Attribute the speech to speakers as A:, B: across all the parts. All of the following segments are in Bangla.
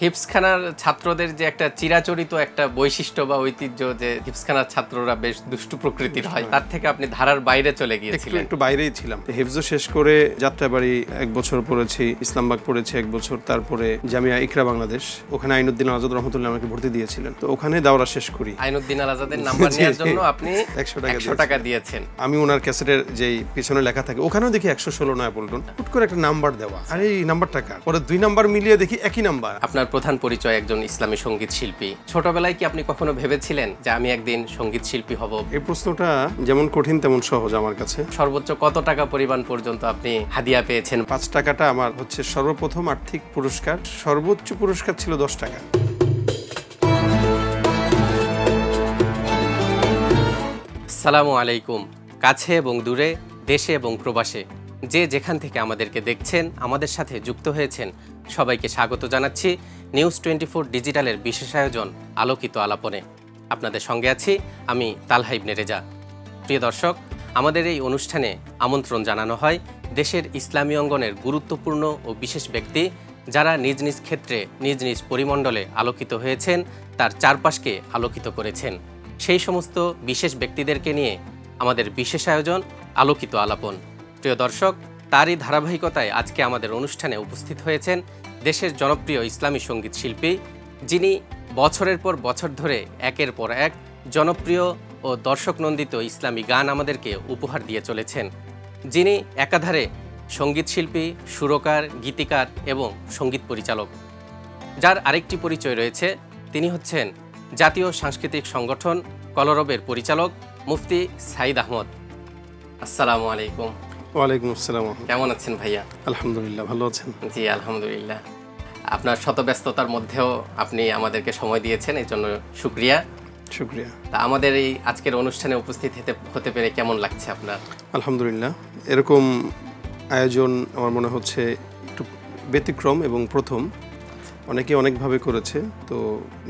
A: হিফজখানার ছাত্রদের যে একটা চিরাচরিত একটা বৈশিষ্ট্য বা ঐতিহ্য যে হিফজখানার ছাত্ররা বেশ দুষ্টু প্রকৃতির হয়, তার থেকে আপনি ধারার বাইরে চলে গিয়েছিলেন।
B: একটু বাইরেই ছিলাম। হিফজ শেষ করে যাত্রাবাড়ি 1 বছর পড়েছি, ইসলামবাগ পড়েছি 1 বছর, তারপরে জামিয়া ইকরা বাংলাদেশ, ওখানে আইনুদ্দিন আল আজাদ রহমতুল্লাহ আমাকে ভর্তি দিয়েছিলেন। তো ওখানে দাওরা শেষ করি।
A: আইনুদ্দিন আল আজাদের নাম্বার নেওয়ার জন্য আপনি 100 টাকা দিয়েছেন।
B: আমি ওনার ক্যাসেটের যেই পিছনে লেখা থাকে ওখানেও দেখি 116 নয়া পল্টন, হুট করে একটা নাম্বার দেওয়া, আরে এই নাম্বারটা কার? পরে 2 নাম্বার মিলিয়ে দেখি একই নাম্বার।
A: আপনার প্রধান পরিচয় একজন ইসলামী সঙ্গীত শিল্পী। ছোটবেলায় কি আপনি কখনো ভেবেছিলেন যে আমি একদিন সঙ্গীত শিল্পী হব?
B: এই প্রশ্নটা যেমন কঠিন তেমন সহজ আমার কাছে।
A: সর্বোচ্চ কত টাকা পরিমাণ পর্যন্ত আপনি হাদিয়া পেয়েছেন?
B: 5 টাকাটা আমার হচ্ছে সর্বপ্রথম আর্থিক পুরস্কার। সর্বোচ্চ পুরস্কার ছিল 10 টাকা।
A: আসসালামু আলাইকুম। কাছে এবং দূরে, দেশে এবং প্রবাসে, যে যেখান থেকে আমাদেরকে দেখছেন, আমাদের সাথে যুক্ত হয়েছেন, সবাইকে স্বাগত জানাচ্ছি নিউজ 24 ডিজিটালের বিশেষ আয়োজন আলোকিত আলাপনে। আপনাদের সঙ্গে আছি আমি তালহা ইবনে রেজা। প্রিয় দর্শক, আমাদের এই অনুষ্ঠানে আমন্ত্রণ জানানো হয় দেশের ইসলামী অঙ্গনের গুরুত্বপূর্ণ ও বিশেষ ব্যক্তি, যারা নিজ নিজ ক্ষেত্রে নিজ নিজ পরিমণ্ডলে আলোকিত হয়েছেন, তার চারপাশকে আলোকিত করেছেন। সেই সমস্ত বিশেষ ব্যক্তিদেরকে নিয়ে আমাদের বিশেষ আয়োজন আলোকিত আলাপন। প্রিয় দর্শক, তারই ধারাবাহিকতায় আজকে আমাদের অনুষ্ঠানে উপস্থিত হয়েছেন দেশের জনপ্রিয় ইসলামী সঙ্গীত শিল্পী, যিনি বছরের পর বছর ধরে একের পর এক জনপ্রিয় ও দর্শকনন্দিত ইসলামী গান আমাদেরকে উপহার দিয়ে চলেছেন, যিনি একাধারে সঙ্গীত শিল্পী, সুরকার, গীতিকার এবং সঙ্গীত পরিচালক। যার আরেকটি পরিচয় রয়েছে, তিনি হচ্ছেন জাতীয় সাংস্কৃতিক সংগঠন কলরবের পরিচালক মুফতি সাঈদ আহমদ। আসসালামু আলাইকুম।
B: ওয়ালাইকুম আসসালাম।
A: কেমন আছেন ভাইয়া?
B: আলহামদুলিল্লাহ, ভালো আছেন?
A: জি আলহামদুলিল্লাহ। আপনার শত ব্যস্ততার মধ্যেও আপনি আমাদেরকে সময় দিয়েছেন, এই জন্য শুকরিয়া। তা আমাদের এই আজকের অনুষ্ঠানে উপস্থিত হতে পেরে কেমন লাগছে আপনার?
B: আলহামদুলিল্লাহ, এরকম আয়োজন আমার মনে হচ্ছে একটু ব্যতিক্রম এবং প্রথম। অনেকে অনেকভাবে করেছে, তো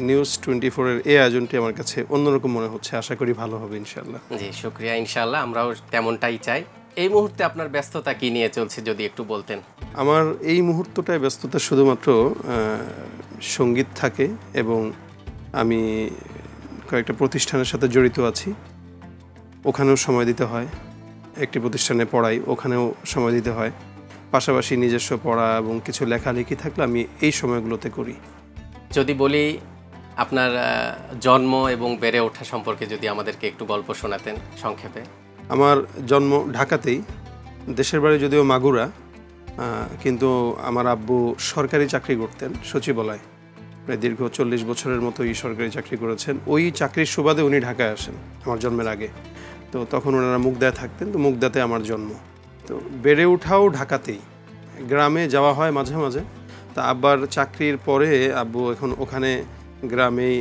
B: নিউজ 24-এর এই আয়োজনটি আমার কাছে অন্যরকম মনে হচ্ছে। আশা করি ভালো হবে ইনশাআল্লাহ।
A: জি শুকরিয়া, ইনশাআল্লাহ আমরাও তেমনটাই চাই। এই মুহূর্তে আপনার ব্যস্ততা কি নিয়ে চলছে যদি একটু বলতেন?
B: আমার এই মুহূর্তটায় ব্যস্ততা শুধুমাত্র সঙ্গীত থাকে এবং আমি কয়েকটা প্রতিষ্ঠানের সাথে জড়িত আছি, ওখানেও সময় দিতে হয়। একটি প্রতিষ্ঠানে পড়াই, ওখানেও সময় দিতে হয়। পাশাপাশি নিজস্ব পড়া এবং কিছু লেখালেখি থাকলে আমি এই সময়গুলোতে করি।
A: যদি বলি আপনার জন্ম এবং বেড়ে ওঠা সম্পর্কে যদি আমাদেরকে একটু গল্প শোনাতেন সংক্ষেপে।
B: আমার জন্ম ঢাকাতেই, দেশের বাড়ি যদিও মাগুরা, কিন্তু আমার আব্বু সরকারি চাকরি করতেন সচিবালয়। প্রায় দীর্ঘ 40 বছরের মতোই সরকারি চাকরি করেছেন। ওই চাকরির সুবাদে উনি ঢাকায় আসেন আমার জন্মের আগে। তো তখন ওনারা মুগদায় থাকতেন, তো মুগদাতে আমার জন্ম। তো বেড়ে ওঠাও ঢাকাতেই, গ্রামে যাওয়া হয় মাঝে মাঝে। তা আব্বার চাকরির পরে আব্বু এখন ওখানে গ্রামেই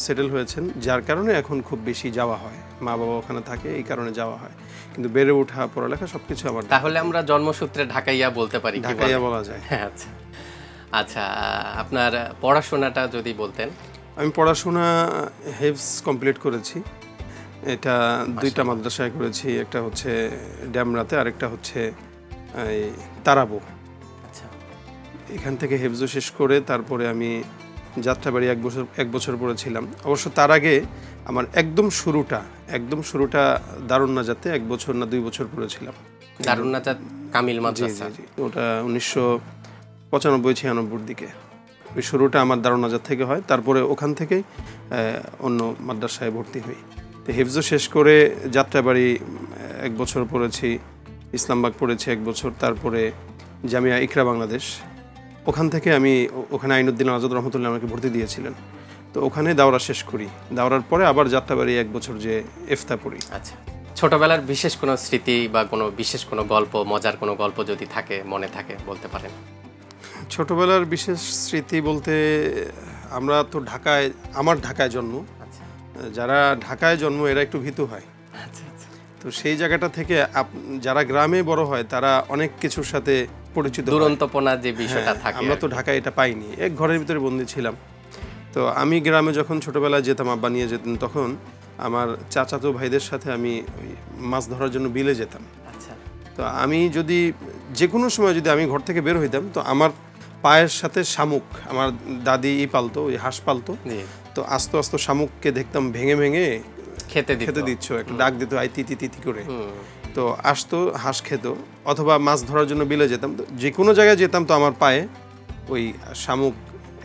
B: সেটেল হয়েছেন, যার কারণে এখন খুব বেশি যাওয়া হয়। মা বাবা ওখানে থাকে, এই কারণে যাওয়া হয়। কিন্তু বেড়ে ওঠা, পড়ালেখা সবকিছু আমার।
A: তাহলে আমরা জন্মসূত্রে ঢাকাইয়া বলতে পারি?
B: ঢাকাইয়া বলা যায়।
A: হ্যাঁ, আচ্ছা আচ্ছা। আপনার পড়াশোনাটা যদি বলতেন।
B: আমি পড়াশোনা হেভস কমপ্লিট করেছি। এটা 2টা মাদ্রাসায় করেছি, একটা হচ্ছে ড্যামরাতে, আরেকটা হচ্ছে এই তারাবো।
A: আচ্ছা,
B: এখান থেকে হেফজও শেষ করে তারপরে আমি যাত্রাবাড়ি 1 বছর পড়েছিলাম। অবশ্য তার আগে আমার একদম শুরুটা দারুন নাজাতে 1 বছর না 2 বছর পড়েছিলাম।
A: দারুন নাজাত কামিল মাদ্রাসা।
B: জি, ওটা 1995-96 দিকে। ওই শুরুটা আমার দারুন নাজাত থেকে হয়। তারপরে ওখান থেকেই অন্য মাদ্রাসায় ভর্তি হই। তো হেফজও শেষ করে যাত্রাবাড়ি 1 বছর পড়েছি, ইসলামবাগ পড়েছি 1 বছর, তারপরে জামিয়া ইকরা বাংলাদেশ, ওখান থেকে আমি ওখানে আইনুদ্দিন আল আজাদ রহমতুল্লাহ আমাকে ভর্তি দিয়েছিলেন। তো ওখানে দাওরা শেষ করি। দাওরার পরে আবার যাত্রাবাড়ি 1 বছর যে ইফতা পড়ি।
A: আচ্ছা, ছোটবেলার বিশেষ কোনো স্মৃতি বা কোনো বিশেষ কোনো গল্প, মজার কোনো গল্প যদি থাকে, মনে থাকে বলতে পারেন।
B: ছোটবেলার বিশেষ স্মৃতি বলতে, আমরা তো ঢাকায়, আমার ঢাকায় জন্ম।
A: আচ্ছা,
B: যারা ঢাকায় জন্ম এরা একটু ভীতু হয়।
A: আচ্ছা আচ্ছা।
B: তো সেই জায়গাটা থেকে যারা গ্রামে বড় হয় তারা অনেক কিছুর সাথে পরিচিত।
A: দুরন্তপনা যে বিষয়টা থাকে,
B: আমরা তো ঢাকায় এটা পাইনি, এক ঘরের ভিতরে বন্দি ছিলাম। তো আমি গ্রামে যখন ছোটবেলায় যেতাম, আব্বা নিয়ে যেতেন, তখন আমার চাচাতো ভাইদের সাথে আমি মাছ ধরার জন্য বিলে যেতাম।
A: আচ্ছা।
B: তো আমি যদি যে কোনো সময় যদি আমি ঘর থেকে বের হইতাম, তো আমার পায়ের সাথে শামুক, আমার দাদি পালতো, ওই হাঁস পালতো,
A: জি
B: তো আস্তে আস্তে শামুককে দেখতাম ভেঙে ভেঙে
A: খেতে
B: খেতে দিচ্ছ, একটা ডাক দিত আই তিতি তিতি করে। তো আসতো, হাঁস খেত, অথবা মাছ ধরার জন্য বিলে যেতাম, তো যে কোনো জায়গায় যেতাম তো আমার পায়ে ওই শামুক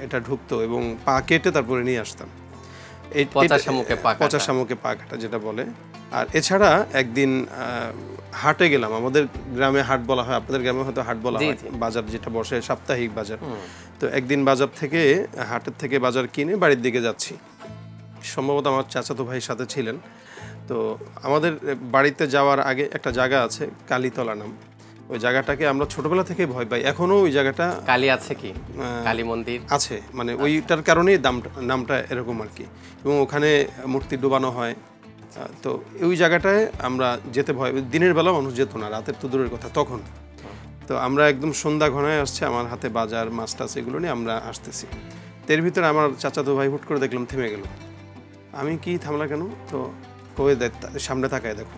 B: এটা ঢুকতো এবং পা কেটে তারপরে নিয়ে আসতাম।
A: পচা শামুকে পা
B: পচা শামুকে পা কাটা যেটা বলে। আর এছাড়া একদিন হাটে গেলাম, আমাদের গ্রামে হাট বলা হয়, আপনাদের গ্রামে হয়তো হাট বলা হয়, বাজার যেটা বসে সাপ্তাহিক বাজার। তো একদিন বাজার থেকে, হাটের থেকে বাজার কিনে বাড়ির দিকে যাচ্ছি, সম্ভবত আমার চাচাতো ভাই সাথে ছিলেন। তো আমাদের বাড়িতে যাওয়ার আগে একটা জায়গা আছে কালীতলা নাম, ওই জায়গাটাকে আমরা ছোটবেলা থেকে ভয় পাই, এখনো ওই জায়গাটা
A: কালী আছে কি, কালী মন্দির
B: আছে, মানে ওইটার কারণেই নামটা এরকম আর কি, এবং ওখানে মূর্তি ডুবানো হয়। তো ওই জায়গাটায় আমরা যেতে ভয়, দিনের বেলা মানুষ যেত না, রাতের তো দূরের কথা তখন। তো আমরা একদম সন্ধ্যা ঘনায় আসছে, আমার হাতে বাজার মাছ টাছ এগুলো নিয়ে আমরা আসতেছি, এর ভিতরে আমার চাচাতো ভাই হুট করে দেখলাম থেমে গেল। আমি কি থামলা কেন, তো কয়ে সামনে তাকায় দেখো।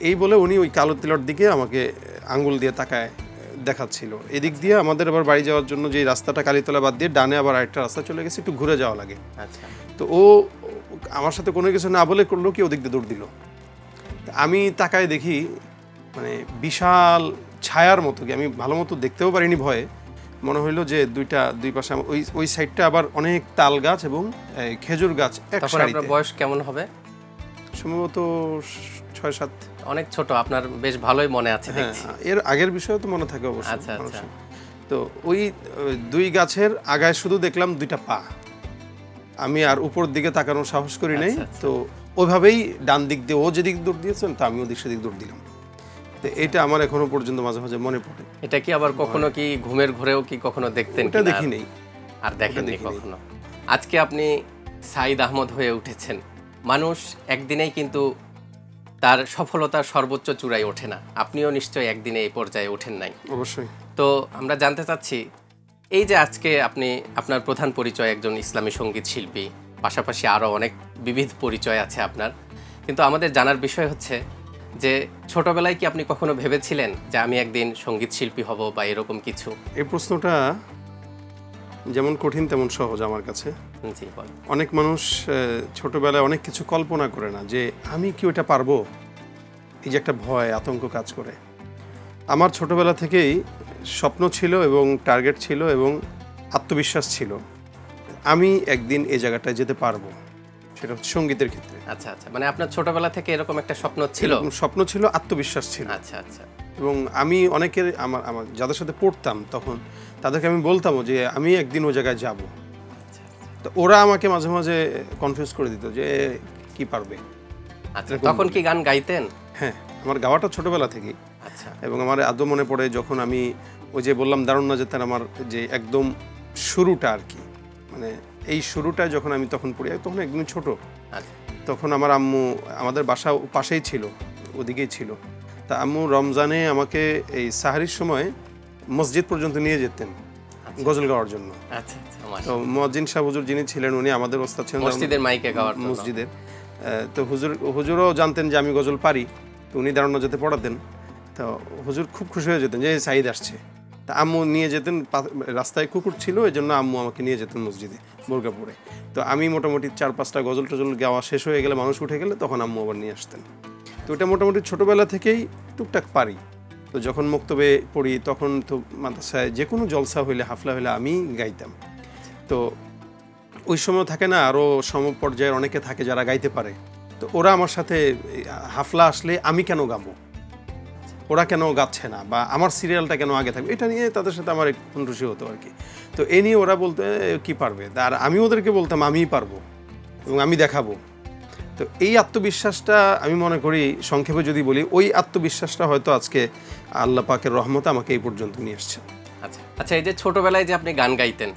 B: এই বলে উনি ওই কালো তিলর দিকে আমাকে আঙ্গুল দিয়ে তাকায় দেখাচ্ছিল। এদিক দিয়ে আমাদের আবার বাড়ি যাওয়ার জন্য যে রাস্তাটা কালীতলা বাদ দিয়ে ডানে আবার আরেকটা রাস্তা চলে গেছে, একটু ঘুরে যাওয়া লাগে।
A: আচ্ছা,
B: তো ও আমার সাথে কোনো কিছু না বলে করলো কি, ওদিক দিয়ে দৌড় দিল। আমি তাকায় দেখি মানে বিশাল ছায়ার মতো, কি আমি ভালো মতো দেখতেও পারিনি ভয়ে, মনে হইলো যে দুই পাশে ওই সাইডটা আবার অনেক তাল গাছ এবং খেজুর গাছ এক সারিতে।
A: আপনার বয়স কেমন হবে?
B: সম্ভবত 6-7।
A: অনেক ছোট, আপনার বেশ ভালোই মনে আছে দেখছি।
B: এর আগের বিষয় তো মনে থাকে অবশ্যই।
A: আচ্ছা আচ্ছা।
B: তো ওই দুই গাছের আগায় শুধু দেখলাম দুইটা পা, আমি আর উপর দিকে তাকানোর সাহস করি নাই। তো ওইভাবেই ডান দিক দিয়ে ও যেদিক দৌড় দিয়েছেন, তো আমি ওদিক সেদিক দৌড় দিলাম। তো এটা আমার এখনো পর্যন্ত মাঝে মাঝে মনে পড়ে।
A: এটা কি আবার কখনো কি ঘুমের ঘোরেও কি কখনো দেখতেন?
B: এটা দেখি নেই।
A: আর দেখেননি কখনো? আজকে আপনি সাইদ আহমদ হয়ে উঠেছেন। মানুষ একদিনেই কিন্তু তার সফলতার সর্বোচ্চ চূড়ায় ওঠে না, আপনিও নিশ্চয়ই একদিনে এই পর্যায়ে ওঠেন নাই।
B: অবশ্যই।
A: তো আমরা জানতে চাচ্ছি, এই যে আজকে আপনি, আপনার প্রধান পরিচয় একজন ইসলামী সঙ্গীত শিল্পী, পাশাপাশি আরও অনেক বিবিধ পরিচয় আছে আপনার, কিন্তু আমাদের জানার বিষয় হচ্ছে যে ছোটবেলায় কি আপনি কখনো ভেবেছিলেন যে আমি একদিন সঙ্গীত শিল্পী হব বা এরকম কিছু?
B: এই প্রশ্নটা যেমন কঠিন তেমন সহজ আমার কাছে।
A: জি বলেন।
B: অনেক মানুষ ছোটবেলায় অনেক কিছু কল্পনা করে না যে আমি কি ওটা পারবো, এই যে একটা ভয় আতঙ্ক কাজ করে। আমার ছোটবেলা থেকেই স্বপ্ন ছিল এবং টার্গেট ছিল এবং আত্মবিশ্বাস ছিল, আমি একদিন এই জায়গাটায় যেতে পারবো, সেটা হচ্ছে সঙ্গীতের ক্ষেত্রে।
A: আচ্ছা আচ্ছা, মানে আপনার ছোটবেলা থেকে এরকম একটা স্বপ্ন ছিল?
B: স্বপ্ন ছিল, আত্মবিশ্বাস ছিল।
A: আচ্ছা আচ্ছা।
B: এবং আমি অনেকের, আমার যাদের সাথে পড়তাম তখন, তাদেরকে আমি বলতাম যে আমি একদিন ওই জায়গায় যাব। তো ওরা আমাকে মাঝে মাঝে কনফিউজ করে দিত যে কি পারবে।
A: আচ্ছা, তখন কি গান গাইতেন?
B: হ্যাঁ, আমার গাওয়াটা ছোটবেলা থেকেই।
A: আচ্ছা।
B: এবং আমার আদৌ মনে পড়ে যখন আমি ওই যে বললাম দারুণ নাজাতের আমার যে একদম শুরুটা আর কি, মানে এই শুরুটা যখন আমি তখন পড়ি, তখন একদম ছোট।
A: আচ্ছা।
B: তখন আমার আম্মু, আমাদের বাসা পাশেই ছিল, ওদিকেই ছিল, তা আম্মু রমজানে আমাকে এই সাহারির সময় মসজিদ পর্যন্ত নিয়ে যেতেন গজল গাওয়ার জন্য।
A: আচ্ছা আচ্ছা।
B: তো মুয়াজ্জিন সাহেব হুজুর যিনি ছিলেন, উনি আমাদের ওস্তাদ ছিলেন
A: মসজিদের মাইকে গাওয়ার জন্য।
B: মসজিদের। তো হুজুরও জানতেন যে আমি গজল পারি, তো উনি দারুণ নাজাতে পড়াতেন। তো হুজুর খুব খুশি হয়ে যেতেন যে সাইদ আসছে। তা আম্মু নিয়ে যেতেন, রাস্তায় কুকুর ছিল, এই জন্য আম্মু আমাকে নিয়ে যেতেন মসজিদে বোরকা পরে। তো আমি মোটামুটি 4-5টা গজল টজল গাওয়া শেষ হয়ে গেলে, মানুষ উঠে গেলে, তখন আম্মু আবার নিয়ে আসতেন। তো এটা মোটামুটি ছোটোবেলা থেকেই টুকটাক পারি। তো যখন মক্তবে পড়ি, তখন তো মাদ্রাসায় যে কোনো জলসা হইলে, হাফলা হইলে আমি গাইতাম। তো ওই সময় থাকে না, আরও সমপর্যায়ের অনেকে থাকে যারা গাইতে পারে, তো ওরা আমার সাথে হাফলা আসলে আমি কেন গাবো, ওরা কেন গাচ্ছে না, বা আমার সিরিয়ালটা কেন আগে থাকবে, এটা নিয়ে তাদের সাথে আমার একটু খুশি হতো আর কি। তো এ নিয়ে ওরা বলতে কি পারবে, আর আমি ওদেরকে বলতাম আমিই পারবো এবং আমি দেখাবো। তো এই আত্মবিশ্বাসটা আমি মনে করি, সংক্ষেপে যদি বলি, ওই আত্মবিশ্বাসটা হয়তো আজকে আল্লাহ পাকের রহমতে আমাকে এই পর্যন্ত নিয়ে এসছে।
A: আচ্ছা আচ্ছা, এই যে ছোটবেলায় যে আপনি গান গাইতেন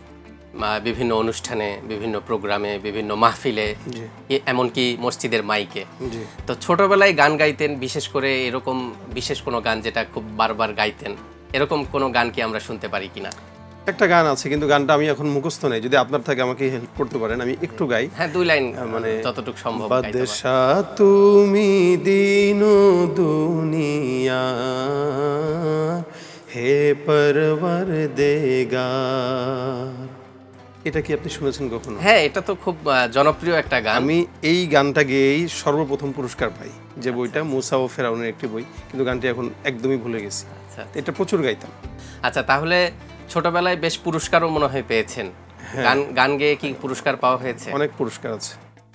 A: বিভিন্ন অনুষ্ঠানে, বিভিন্ন প্রোগ্রামে, বিভিন্ন মাহফিলে, এমনকি মসজিদের মাইকে, তো ছোটবেলায় গান গাইতেন, বিশেষ করে এরকম বিশেষ কোনো গান যেটা খুব বারবার গাইতেন, এরকম কোনো গান কি আমরা শুনতে পারি কিনা?
B: একটা গান আছে, কিন্তু গানটা আমি এখন মুখস্থ নেই, যদি আপনার থাকে আমাকে হেল্প করতে পারেন, আমি একটু গাই।
A: হ্যাঁ, 2 লাইন মানে যতটুকু সম্ভব গাইতে পারেন।
B: বাদশা তুমি দিন দুনিয়া, হে পরওয়ারদিগার। এটা কি আপনি শুনেছেন কখনো?
A: হ্যাঁ, এটা তো খুব জনপ্রিয় একটা গান।
B: আমি এই গানটা গেয়েই সর্বপ্রথম পুরস্কার পাই, যে বইটা মুসা ও ফেরাউনের একটি বই, কিন্তু গানটি এখন একদমই ভুলে গেছি।
A: আচ্ছা
B: এটা প্রচুর গাইতাম।
A: আচ্ছা, তাহলে ছোটবেলায় বেশ পুরস্কারও মনে হয় পেয়েছেন। গান গান গেয়ে কি পুরস্কার পাওয়া হয়েছে?
B: অনেক পুরস্কার আছে।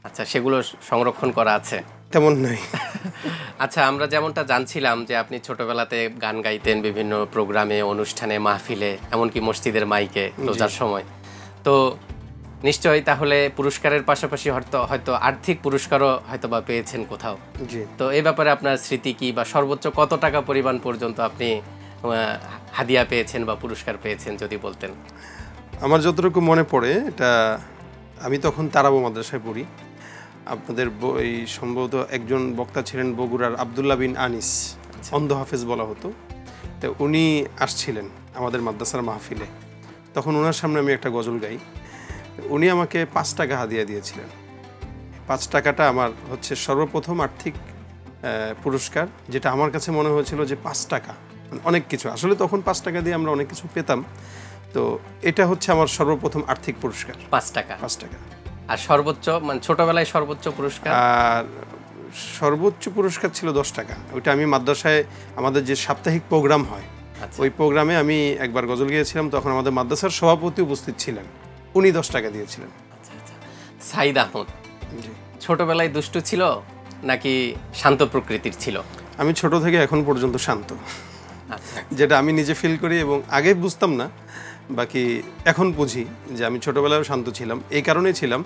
A: আচ্ছা, সেগুলো সংরক্ষণ করা আছে?
B: তেমন নাই।
A: আচ্ছা, আমরা যেমনটা জানছিলাম যে আপনি ছোটবেলাতে গান গাইতেন বিভিন্ন প্রোগ্রামে, অনুষ্ঠানে, মাহফিলে, এমনকি মসজিদের মাইকে রোজার সময়। তো নিশ্চয়ই তাহলে পুরস্কারের পাশাপাশি হয়তো আর্থিক পুরস্কারও হয়তো বা পেয়েছেন কোথাও।
B: জি।
A: তো এই ব্যাপারে আপনার স্মৃতি কি, বা সর্বোচ্চ কত টাকা পরিমাণ পর্যন্ত আপনি হাদিয়া পেয়েছেন বা পুরস্কার পেয়েছেন যদি বলতেন?
B: আমার যতটুকু মনে পড়ে, এটা আমি তখন তারাবো মাদ্রাসায় পড়ি। আপনাদের এই সম্ভবত একজন বক্তা ছিলেন বগুড়ার আব্দুল্লাহ বিন আনিস, অন্ধ হাফেজ বলা হতো। তো উনি আসছিলেন আমাদের মাদ্রাসার মাহফিলে। তখন ওনার সামনে আমি একটা গজল গাই। উনি আমাকে 5 টাকা হাদিয়া দিয়েছিলেন। 5 টাকাটা আমার হচ্ছে সর্বপ্রথম আর্থিক পুরস্কার, যেটা আমার কাছে মনে হয়েছিল যে 5 টাকা মানে অনেক কিছু। আসলে তখন 5 টাকা দিয়ে আমরা অনেক কিছু পেতাম। তো এটা হচ্ছে আমার সর্বপ্রথম আর্থিক পুরস্কার।
A: 5 টাকা।
B: 5 টাকা।
A: আর সর্বোচ্চ, মানে ছোটবেলায় সর্বোচ্চ পুরস্কার?
B: আর সর্বোচ্চ পুরস্কার ছিল 10 টাকা। ওইটা আমি মাদ্রাসায় আমাদের যে সাপ্তাহিক প্রোগ্রাম হয়, ওই প্রোগ্রামে আমি একবার গজল গিয়েছিলাম। তখন আমাদের মাদ্রাসার সভাপতি উপস্থিত ছিলেন, উনি 10 টাকা দিয়েছিলেন।
A: আচ্ছা আচ্ছা। সাইদ আহমদ
B: জি।
A: ছোটবেলায় দুষ্টু ছিল নাকি শান্ত প্রকৃতির ছিল?
B: আমি ছোট থেকে এখন পর্যন্ত শান্ত,
A: আচ্ছা,
B: যেটা আমি নিজে ফিল করি এবং আগে বুঝতাম না, বাকি এখন বুঝি যে আমি ছোটবেলায়ও শান্ত ছিলাম। এই কারণেই ছিলাম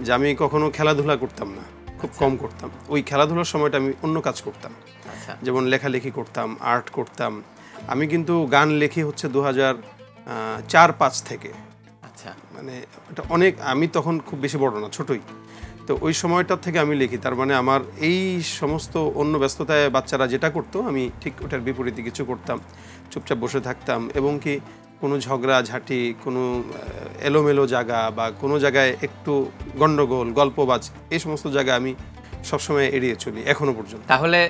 B: যে আমি কখনো খেলাধুলা করতাম না, খুব কম করতাম। ওই খেলাধুলার সময়টা আমি অন্য কাজ করতাম,
A: আচ্ছা।
B: যেমন লেখালেখি করতাম, আর্ট করতাম। আমি কিন্তু গান লেখি হচ্ছে 2004-05 থেকে।
A: আচ্ছা,
B: মানে এটা অনেক, আমি তখন খুব বেশি বড় না, ছোটই। তো ওই সময়টার থেকে আমি লিখি। তার মানে আমার এই সমস্ত অন্য ব্যস্ততায় বাচ্চারা যেটা করতো, আমি ঠিক ওটার বিপরীতে কিছু করতাম। চুপচাপ বসে থাকতাম, এবং কি কোনো ঝগড়াঝাঁটি, কোনো এলোমেলো জায়গা বা কোনো জায়গায় একটু গন্ডগোল, গল্পবাজ, এই সমস্ত জায়গা আমি সবসময় এড়িয়ে চলি এখনো পর্যন্ত।
A: তাহলে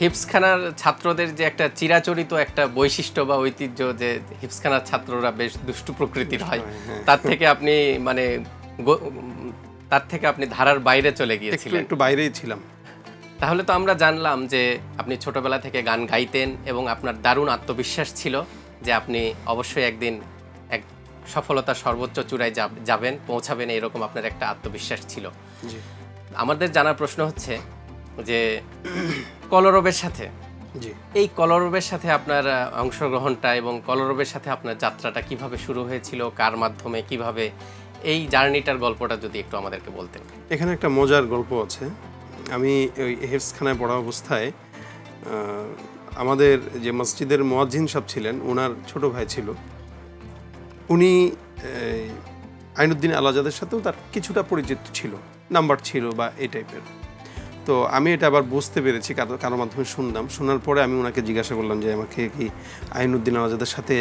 A: হিপসখানার ছাত্রদের যে একটা চিরাচরিত একটা বৈশিষ্ট্য বা ঐতিহ্য, যে হিপসখানার ছাত্ররা বেশ দুষ্টু প্রকৃতির হয়, তার থেকে আপনি মানে তার থেকে আপনি ধারার বাইরে চলে গিয়েছিলেন।
B: একটু বাইরেই ছিলাম।
A: তাহলে তো আমরা জানলাম যে আপনি ছোটবেলা থেকে গান গাইতেন এবং আপনার দারুণ আত্মবিশ্বাস ছিল যে আপনি অবশ্যই একদিন এক সফলতার সর্বোচ্চ চূড়ায় যাবেন, পৌঁছাবেন, এরকম আপনার একটা আত্মবিশ্বাস ছিল।
B: জি।
A: আমাদের জানার প্রশ্ন হচ্ছে যে কলরবের সাথে,
B: জি,
A: এই কলরবের সাথে আপনার অংশগ্রহণটা এবং কলরবের সাথে আপনার যাত্রাটা কিভাবে শুরু হয়েছিল, কার মাধ্যমে, কিভাবে, এই জার্নিটার গল্পটা যদি একটু আমাদেরকে বলতেন।
B: এখানে একটা মজার গল্প আছে। আমি ওই হেফজখানায় পড়া অবস্থায় আমাদের যে মসজিদের মুয়াজ্জিন সাহেব ছিলেন, ওনার ছোট ভাই ছিল। উনি আইনুদ্দিন আলাজাদের সাথেও তার কিছুটা পরিচিত ছিল, নাম্বার ছিল বা এই টাইপের। তো আমি এটা আবার বুঝতে পেরেছি, কারোর মাধ্যমে শুনলাম। শোনার পরে আমি ওনাকে জিজ্ঞাসা করলাম যে আমাকে কি আইনুদ্দিন আলাজাদের সাথে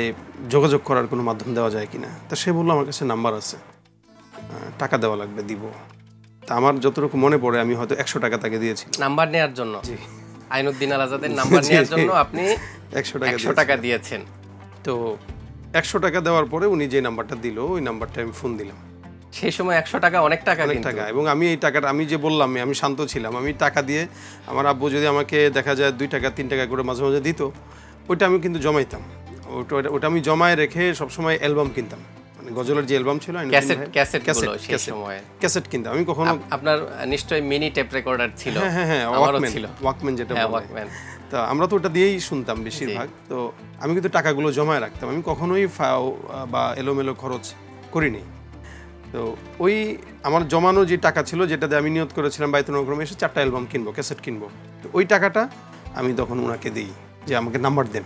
B: যোগাযোগ করার কোনো মাধ্যম দেওয়া যায় কিনা। তা সে বললো আমার কাছে নাম্বার আছে, টাকা দেওয়া লাগবে, দিব। তা আমার যতটুকু মনে পড়ে আমি হয়তো 100 টাকা তাকে দিয়েছি
A: নাম্বার নেওয়ার জন্য।
B: জি।
A: আইনুদ্দিন আলাজাদের নাম্বার নেওয়ার জন্য আপনি
B: 100
A: টাকা দিয়েছেন।
B: তো 100 টাকা দেওয়ার পরে উনি যে নাম্বারটা দিল, ওই নাম্বারটা আমি ফোন দিলাম।
A: সেই সময় 100 টাকা অনেক টাকা,
B: অনেক টাকা। এবং আমি এই টাকাটা, আমি যে বললাম আমি শান্ত ছিলাম, আমি টাকা দিয়ে আমার আব্বু যদি আমাকে দেখা যায় 2 টাকা 3 টাকা করে মাঝে মাঝে দিত, ওইটা আমি কিন্তু জমাইতাম। ওটা আমি জমায় রেখে সবসময় অ্যালবাম কিনতাম, মানে গজলের যে অ্যালবাম ছিল, ক্যাসেট কিনতাম। আমি কখনো,
A: আপনার নিশ্চয়ই মিনি টেপ রেকর্ডার ছিল?
B: হ্যাঁ, ওয়াকম্যান যেটা বলে। তো আমরা তো ওটা দিয়েই শুনতাম বেশিরভাগ। তো আমি কিন্তু টাকাগুলো জমায় রাখতাম, আমি কখনোই বা এলোমেলো খরচ করিনি। তো ওই আমার জমানো যে টাকা ছিল, যেটাতে আমি নিয়ত করেছিলাম বাইতুল মাকরুমে এসে 4টা অ্যালবাম কিনবো, ক্যাসেট কিনবো, তো ওই টাকাটা আমি তখন ওনাকে দিই যে আমাকে নাম্বার দেন।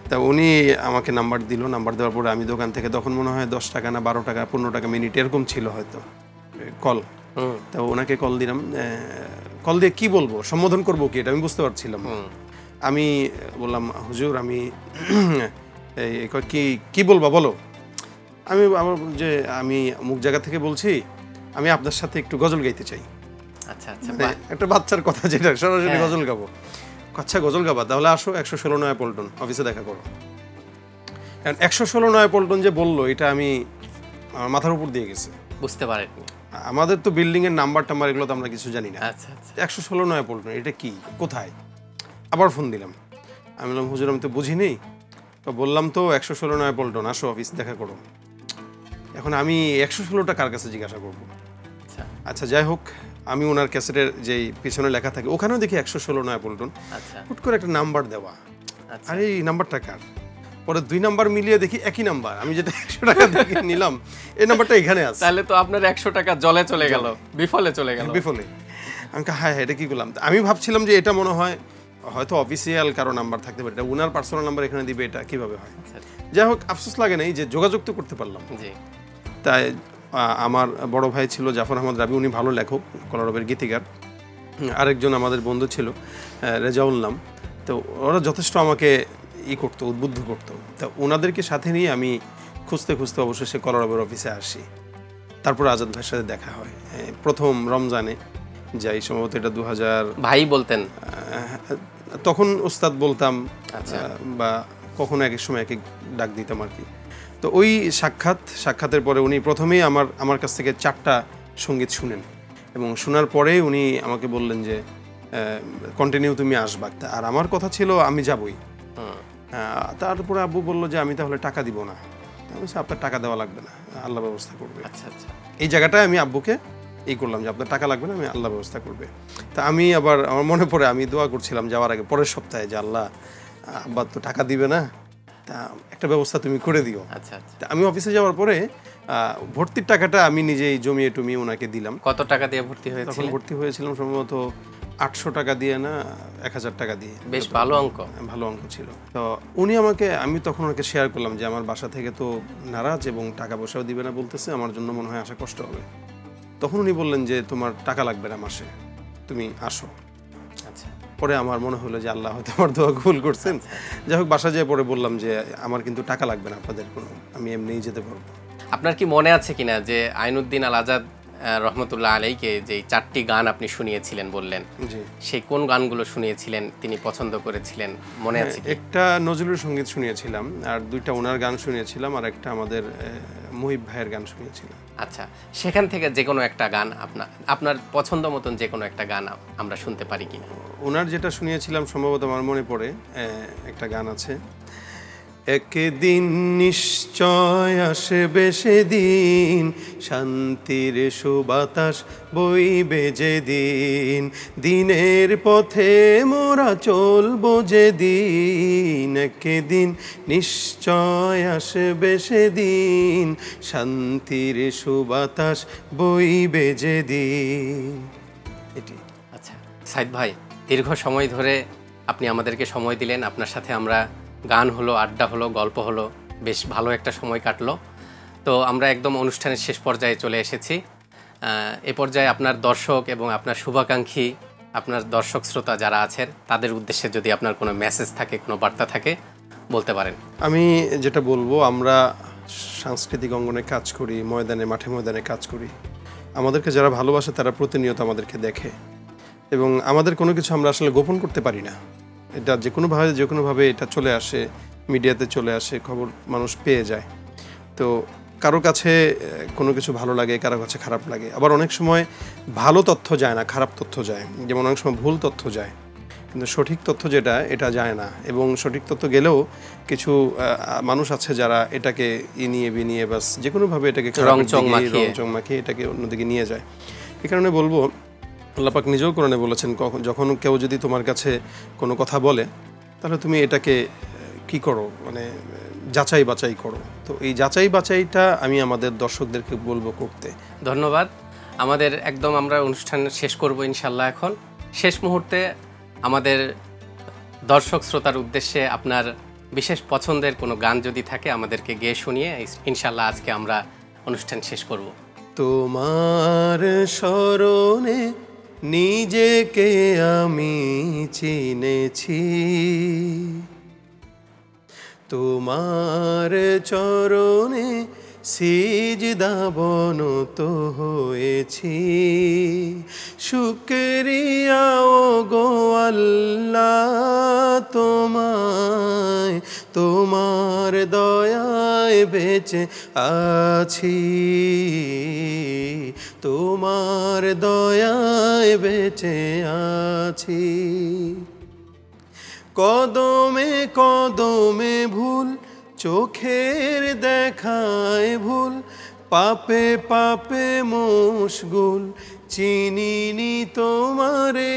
B: তা উনি আমাকে নাম্বার দিল। নাম্বার দেওয়ার পরে আমি দোকান থেকে, তখন মনে হয় 10 টাকা না 12 টাকা 15 টাকা মিনিট এরকম ছিল হয়তো কল। তা ওনাকে কল দিলাম। কল দিয়ে কি বলবো, সম্বোধন করবো কি, এটা আমি বুঝতে পারছিলাম। আমি বললাম, হুজুর আমি কি বলবা বলো। আমি আমার যে আমি মুখ জায়গা থেকে বলছি, আমি আপনার সাথে একটু গজল গাইতে চাই।
A: আচ্ছা আচ্ছা,
B: একটা বাচ্চার কথা, যেটা সরাসরি গজল গাবো। আচ্ছা গজল গাবা, তাহলে আসো 116 নয়া পল্টন অফিসে দেখা করো। কারণ 116 নয়াপল্টন যে বললো এটা আমি আমার মাথার উপর দিয়ে গেছে।
A: বুঝতে পারেননি?
B: আমাদের তো বিল্ডিং এর নাম্বার টাম্বার এগুলো তো আমরা কিছু জানি না।
A: আচ্ছা আচ্ছা।
B: 116 নয়াপল্টন এটা কি, কোথায়? আবার ফোন দিলাম, আমি বললাম হুজুর আমি তো বুঝিনি। তো বললাম তো 116 নয়াপল্টন, আসো অফিস দেখা করো। এখন আমি 116টা কার কাছে জিজ্ঞাসা করবো?
A: আচ্ছা
B: আচ্ছা যাই হোক, আমি ওনার ক্যাসেটের যেই পিছনে লেখা থাকে ওখানেও দেখি 116 নয়াপল্টন,
A: আচ্ছা
B: হুট করে একটা নাম্বার দেওয়া।
A: আচ্ছা।
B: আরে এই নাম্বারটা কার? পরে 2 নাম্বার মিলিয়ে দেখি একই নাম্বার, আমি যেটা 100 টাকা দিয়ে নিলাম এই নাম্বারটা এখানে আছে।
A: তাহলে তো আপনার 100 টাকা জলে চলে গেল, বিফলে চলে গেল।
B: বিফলে। আমি হ্যাঁ এটা কি করলাম? আমি ভাবছিলাম যে এটা মনে হয় হয়তো অফিসিয়াল কারো নাম্বার থাকতে পারে, এটা উনার পার্সোনাল নাম্বার এখানে দিবে, এটা কিভাবে হয়?
A: আচ্ছা আচ্ছা।
B: যাই হোক আফসোস লাগে নাই যে যোগাযোগ তো করতে পারলাম।
A: জি
B: তাই আমার বড় ভাই ছিল জাফর আহমদ রাবি, উনি ভালো লেখক, কলরবের গীতিকার। আরেকজন আমাদের বন্ধু ছিল রেজাউল নাম। তো ওরা যথেষ্ট আমাকে করতো, উদ্বুদ্ধ করতো। তো ওনাদেরকে সাথে নিয়ে আমি খুঁজতে খুঁজতে অবশেষে কলরবের অফিসে আসি। তারপর আজাদ ভাইয়ের সাথে দেখা হয় প্রথম রমজানে যাই, সম্ভবত এটা 2000।
A: ভাই বলতেন
B: তখন ওস্তাদ বলতাম,
A: আচ্ছা।
B: বা কখনো এক এক সময় এক এক ডাক দিতাম আর কি। তো ওই সাক্ষাতের পরে উনি প্রথমেই আমার কাছ থেকে 4টা সঙ্গীত শুনেন এবং শোনার পরেই উনি আমাকে বললেন যে কন্টিনিউ তুমি আসবা। আর আমার কথা ছিল আমি যাবই। তারপরে আব্বু বলল যে আমি তাহলে টাকা দিব না। আমি বলছি আপনার টাকা দেওয়া লাগবে না, আল্লাহ ব্যবস্থা করবে।
A: আচ্ছা আচ্ছা।
B: এই জায়গাটায় আমি আব্বুকে করলাম যে আপনার টাকা লাগবে না, আমি আল্লাহ ব্যবস্থা করবে। তা আমি আবার আমার মনে পড়ে আমি দোয়া করছিলাম যাওয়ার আগে পরের সপ্তাহে যে আল্লাহ আব্বা তো টাকা দিবে না, তা একটা ব্যবস্থা তুমি করে দিও।
A: আচ্ছা আচ্ছা।
B: আমি অফিসে যাওয়ার পরে ভর্তির টাকাটা আমি নিজেই জমিয়ে টমিয়ে ওনাকে দিলাম।
A: কত টাকা দিয়ে ভর্তি
B: তখন
A: হয়েছিল?
B: ভর্তি হয়েছিলাম সম্ভবত 800 টাকা দিয়ে না 1000 টাকা দিয়ে।
A: বেশ ভালো অঙ্ক।
B: ভালো অঙ্ক ছিল। তো উনি আমি তখন ওনাকে শেয়ার করলাম যে আমার বাসা থেকে তো নারাজ এবং টাকা পয়সাও দিবে না বলতেছে, আমার জন্য মনে হয় আসা কষ্ট হবে। তখন উনি বললেন যে তোমার টাকা লাগবে না মাসে, তুমি আসো।
A: আচ্ছা।
B: পরে আমার মনে হলো যে আল্লাহ হয়তো আমার দোয়া কবুল করছেন। যাই হোক বাসা যেয়ে পরে বললাম যে আমার কিন্তু টাকা লাগবে না আপনাদের কোনো, আমি এমনিই যেতে পারবো।
A: আপনার কি মনে আছে কিনা যে আইনুদ্দিন আল আজাদ রহমতুল্লাহ আলাইকে যে 4টি গান আপনি শুনিয়েছিলেন বললেন,
B: জি,
A: সেই কোন গানগুলো শুনিয়েছিলেন, তিনি পছন্দ করেছিলেন, মনে আছে কি?
B: একটা নজরুল সঙ্গীত শুনিয়েছিলাম, আর 2টা ওনার গান শুনিয়েছিলাম, আর একটা আমাদের মুহিব ভাইয়ের গান শুনিয়েছিলাম।
A: আচ্ছা, সেখান থেকে যে কোনো একটা গান আপনার পছন্দ মতন যে কোনো একটা গান আমরা শুনতে পারি কিনা?
B: ওনার যেটা শুনিয়েছিলাম সম্ভবত আমার মনে পড়ে একটা গান আছে, একদিন নিশ্চয় আসবে সেদিন শান্তির সুবাতাস বইবে যেদিন, দিনের পথে মোরা চলবো যেদিন, একদিন নিশ্চয় আসবে সেদিন শান্তির সুবাতাস বইবে যেদিন। এটি।
A: আচ্ছা সাইদ ভাই, দীর্ঘ সময় ধরে আপনি আমাদেরকে সময় দিলেন, আপনার সাথে আমরা গান হলো, আড্ডা হলো, গল্প হলো, বেশ ভালো একটা সময় কাটলো। তো আমরা একদম অনুষ্ঠানের শেষ পর্যায়ে চলে এসেছি। এ পর্যায়ে আপনার দর্শক এবং আপনার শুভাকাঙ্ক্ষী, আপনার দর্শক শ্রোতা যারা আছেন তাদের উদ্দেশ্যে যদি আপনার কোনো মেসেজ থাকে, কোনো বার্তা থাকে বলতে পারেন।
B: আমি যেটা বলবো, আমরা সাংস্কৃতিক অঙ্গনে কাজ করি, ময়দানে মাঠে ময়দানে কাজ করি, আমাদেরকে যারা ভালোবাসে তারা প্রতিনিয়ত আমাদেরকে দেখে এবং আমাদের কোনো কিছু আমরা আসলে গোপন করতে পারি না। এটা যে কোনোভাবে এটা চলে আসে, মিডিয়াতে চলে আসে, খবর মানুষ পেয়ে যায়। তো কারো কাছে কোনো কিছু ভালো লাগে, কারো কাছে খারাপ লাগে, আবার অনেক সময় ভালো তথ্য যায় না, খারাপ তথ্য যায়, যেমন অনেক সময় ভুল তথ্য যায়, কিন্তু সঠিক তথ্য যেটা এটা যায় না। এবং সঠিক তথ্য গেলেও কিছু মানুষ আছে যারা এটাকে নিয়ে বিনিয়ে বাস যে কোনোভাবে এটাকে
A: রংচং
B: মাখিয়ে এটাকে অন্যদিকে নিয়ে যায়। এই কারণে বলবো, আল্লাহ পাক নিজেও কোরআনে বলেছেন, যখন কেউ যদি তোমার কাছে কোনো কথা বলে তাহলে তুমি এটাকে কি করো, মানে যাচাই বাছাই করো। তো এই যাচাই বাছাইটা আমি আমাদের দর্শকদেরকে বলবো করতে।
A: ধন্যবাদ। আমাদের একদম আমরা অনুষ্ঠান শেষ করব ইনশাল্লাহ। এখন শেষ মুহূর্তে আমাদের দর্শক শ্রোতার উদ্দেশ্যে আপনার বিশেষ পছন্দের কোনো গান যদি থাকে আমাদেরকে গেয়ে শুনিয়ে ইনশাল্লাহ আজকে আমরা অনুষ্ঠান শেষ করব।
B: তোমার স্মরণে নিজেকে আমি চিনেছি, তোমার চরণে সিজদা বনত হয়েছি, শুকরিয়া ও গো আল্লাহ তোমায় তোমার দয়ায় বেঁচে আছি, তোমার দয়ায় বেঁচে আছি। কদমে কদমে ভুল, চোখের দেখায় ভুল, পাপে পাপে মশগুল, চিনিনি তোমারে।